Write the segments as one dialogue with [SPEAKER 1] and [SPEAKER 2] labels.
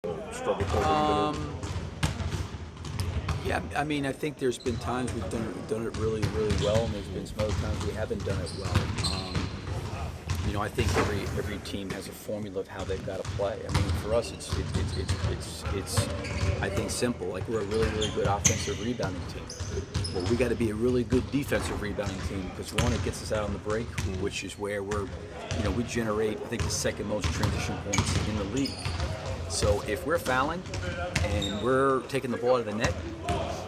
[SPEAKER 1] struggle coping with
[SPEAKER 2] Yeah, I mean, I think there's been times we've done it really, really well, and there's been some other times we haven't done it well. I think every team has a formula of how they've got to play. I mean, for us, it's I think simple. Like we're a really, really good offensive rebounding team. Well, we got to be a really good defensive rebounding team because one, it gets us out on the break, which is where we generate, I think, the second most transition points in the league. So if we're fouling and we're taking the ball out of the net,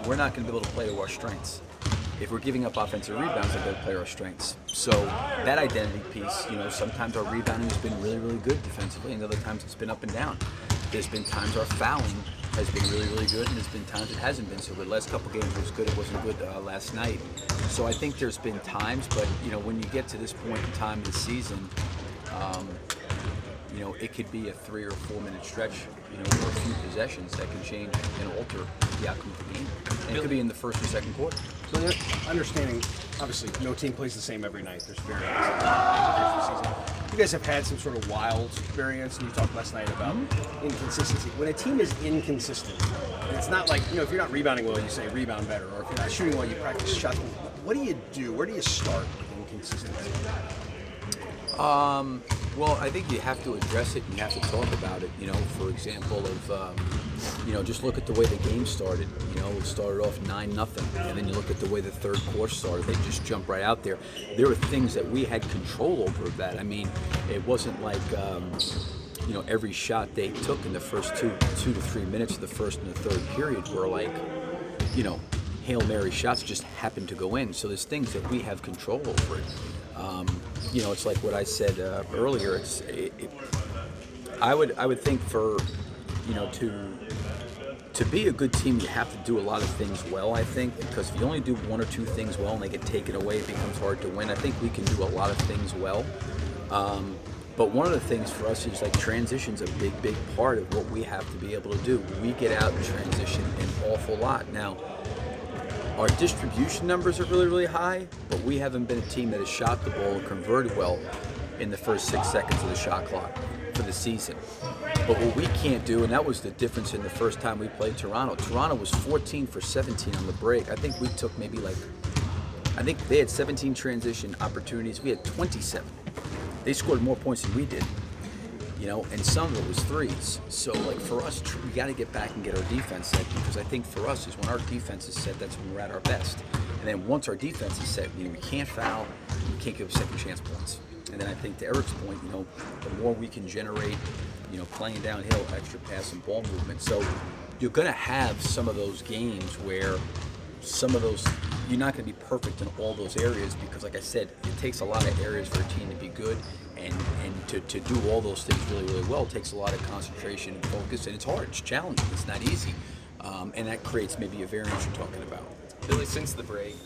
[SPEAKER 2] we're not going to be able to play to our strengths. If we're giving up offensive rebounds, we're going to play to our strengths. So that identity piece, sometimes our rebounding has been really, really good defensively, and other times it's been up and down. There's been times our fouling has been really, really good, and there's been times it hasn't been so good. Last couple games was good, it wasn't good last night. So I think there's been times, but when you get to this point in time of the season, it could be a 3 or 4 minute stretch, or a few possessions that can change and alter the outcome of the game. And it could be in the first or second quarter.
[SPEAKER 3] So understanding, obviously, no team plays the same every night. There's variance. You guys have had some sort of wild variance, and you talked last night about inconsistency. When a team is inconsistent, and it's not like, if you're not rebounding well, you say rebound better, or if you're not shooting well, you practice shots. What do you do? Where do you start with inconsistency?
[SPEAKER 2] Well, I think you have to address it and you have to talk about it. For example, just look at the way the game started. It started off 9-0, and then you look at the way the third quarter started. They just jumped right out there. There were things that we had control over that. I mean, it wasn't like every shot they took in the first two to 3 minutes of the first and the third period were like, Hail Mary shots just happened to go in. So there's things that we have control over it. It's like what I said earlier. I would think for to be a good team, you have to do a lot of things well. I think because if you only do 1 or 2 things well and they get taken away, it becomes hard to win. I think we can do a lot of things well. But one of the things for us is like transition's a big part of what we have to be able to do. We get out in transition an awful lot now. Our distribution numbers are really, really high, but we haven't been a team that has shot the ball and converted well in the first 6 seconds of the shot clock for the season. But what we can't do, and that was the difference in the first time we played Toronto. Toronto was 14 for 17 on the break. I think we took I think they had 17 transition opportunities. We had 27. They scored more points than we did. And some of it was threes. So, for us, we got to get back and get our defense set because I think for us is when our defense is set, that's when we're at our best. And then once our defense is set, we can't foul, we can't give second chance points. And then I think to Eric's point, the more we can generate, playing downhill, extra pass and ball movement. So you're going to have some of those games where you're not going to be perfect in all those areas because, like I said, it takes a lot of areas for a team to be good. And to do all those things really, really well takes a lot of concentration and focus, and it's hard, it's challenging, it's not easy. And that creates maybe a variance you're talking about.
[SPEAKER 4] Billy, since the break,